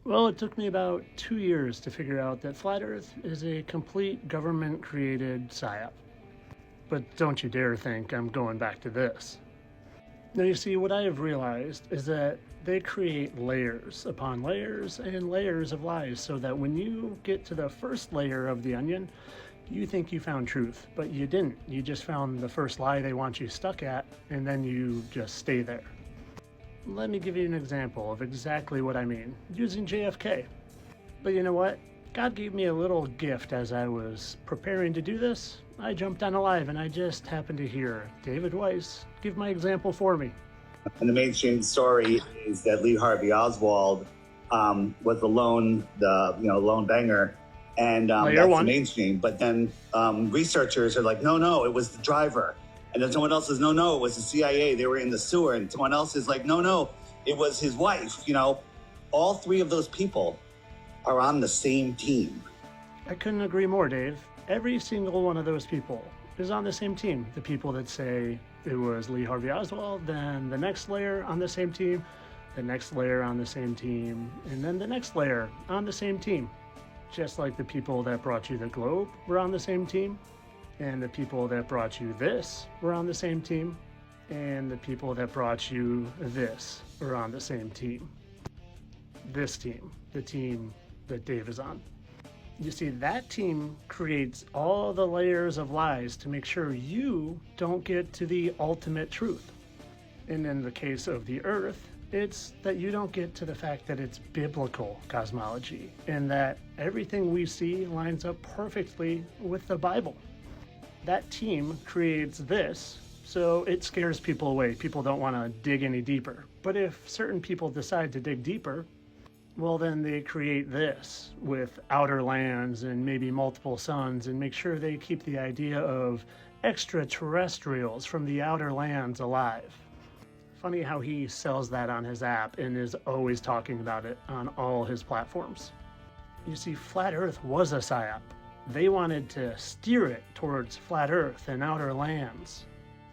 Well, it took me about 2 years to figure out that Flat Earth is a complete government created psyop. But don't you dare think I'm going back to this. Now, you see, what I have realized is that they create layers upon layers and layers of lies so that when you get to the first layer of the onion, you think you found truth, but you didn't. You just found the first lie they want you stuck at, and then you just stay there. Let me give you an example of exactly what I mean, using JFK. But you know what? God gave me a little gift as I was preparing to do this. I jumped on a live and I just happened to hear David Weiss give my example for me. And the mainstream story is that Lee Harvey Oswald was the lone banger, and that's the mainstream. But then researchers are like, no, it was the driver. And then someone else says, no, it was the CIA. They were in the sewer. And someone else is like, no, it was his wife. All three of those people are on the same team. I couldn't agree more, Dave. Every single one of those people is on the same team. The people that say it was Lee Harvey Oswald, then the next layer on the same team, the next layer on the same team, and then the next layer on the same team. Just like the people that brought you the globe were on the same team, and the people that brought you this were on the same team, and the people that brought you this were on the same team. This team, the team that Dave is on. You see, that team creates all the layers of lies to make sure you don't get to the ultimate truth. And in the case of the Earth, it's that you don't get to the fact that it's biblical cosmology and that everything we see lines up perfectly with the Bible. That team creates this, so it scares people away. People don't want to dig any deeper. But if certain people decide to dig deeper, well, then they create this with outer lands and maybe multiple suns and make sure they keep the idea of extraterrestrials from the outer lands alive. Funny how he sells that on his app and is always talking about it on all his platforms. You see, Flat Earth was a psyop. They wanted to steer it towards Flat Earth and outer lands.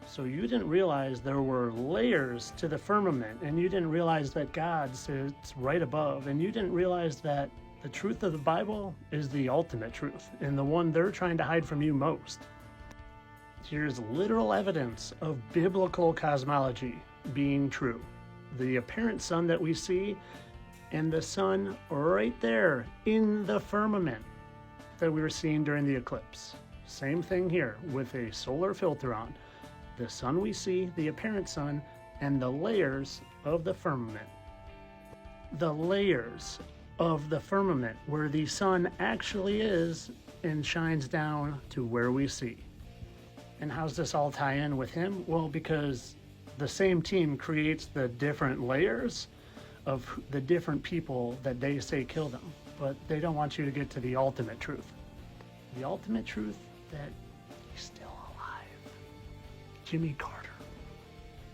So you didn't realize there were layers to the firmament, and you didn't realize that God sits right above, and you didn't realize that the truth of the Bible is the ultimate truth, and the one they're trying to hide from you most. Here's literal evidence of biblical cosmology being true. The apparent sun that we see, and the sun right there in the firmament that we were seeing during the eclipse. Same thing here with a solar filter on. The sun we see, the apparent sun, and the layers of the firmament. The layers of the firmament where the sun actually is and shines down to where we see. And how's this all tie in with him? Well, because the same team creates the different layers of the different people that they say kill them, but they don't want you to get to the ultimate truth. The ultimate truth that he's still alive. Jimmy Carter.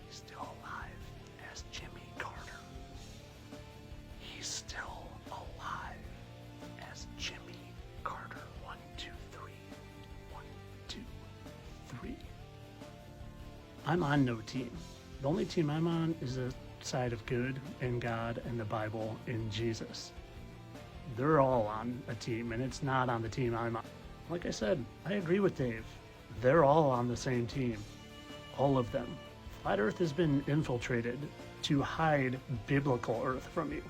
He's still alive as Jimmy Carter. He's still alive as Jimmy Carter. 1, 2, 3. 1, 2, 3. I'm on no team. The only team I'm on is the side of good and God and the Bible and Jesus. They're all on a team, and it's not on the team I'm on. Like I said, I agree with Dave. They're all on the same team. All of them. Flat Earth has been infiltrated to hide biblical Earth from you.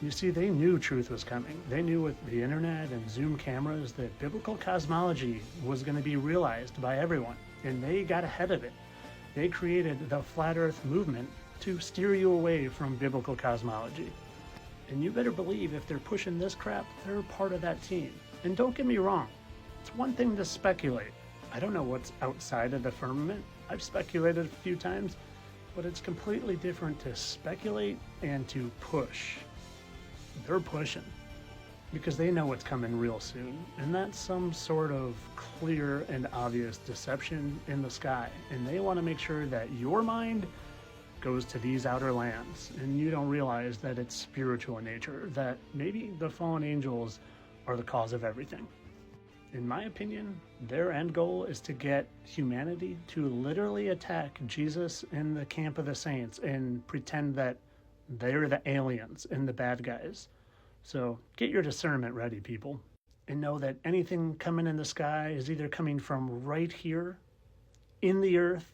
You see, they knew truth was coming. They knew with the internet and Zoom cameras that biblical cosmology was going to be realized by everyone, and they got ahead of it. They created the Flat Earth movement to steer you away from biblical cosmology. And you better believe if they're pushing this crap, they're part of that team. And don't get me wrong, it's one thing to speculate. I don't know what's outside of the firmament. I've speculated a few times, but it's completely different to speculate and to push. They're pushing because they know what's coming real soon, and that's some sort of clear and obvious deception in the sky, and they want to make sure that your mind goes to these outer lands and you don't realize that it's spiritual in nature, that maybe the fallen angels are the cause of everything. In my opinion, their end goal is to get humanity to literally attack Jesus in the camp of the saints and pretend that they're the aliens and the bad guys, So get your discernment ready, people, and know that anything coming in the sky is either coming from right here in the earth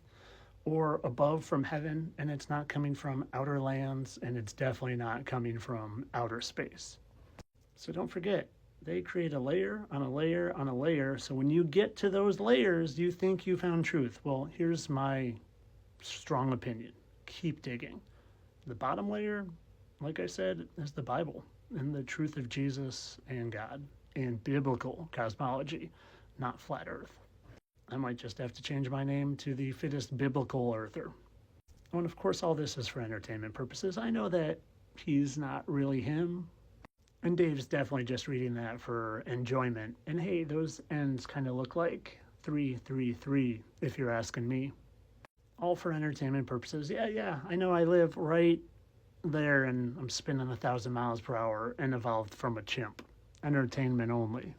or above from heaven, and it's not coming from outer lands, and it's definitely not coming from outer space. So don't forget, they create a layer on a layer on a layer. So when you get to those layers, you think you found truth. Well, here's my strong opinion. Keep digging. The bottom layer, like I said, is the Bible and the truth of Jesus and God and biblical cosmology, not flat earth. I might just have to change my name to the fittest biblical earther. Oh, and of course, all this is for entertainment purposes. I know that he's not really him. And Dave's definitely just reading that for enjoyment. And hey, those ends kind of look like 333, if you're asking me. All for entertainment purposes. Yeah, I know I live right there and I'm spinning 1,000 miles per hour and evolved from a chimp. Entertainment only.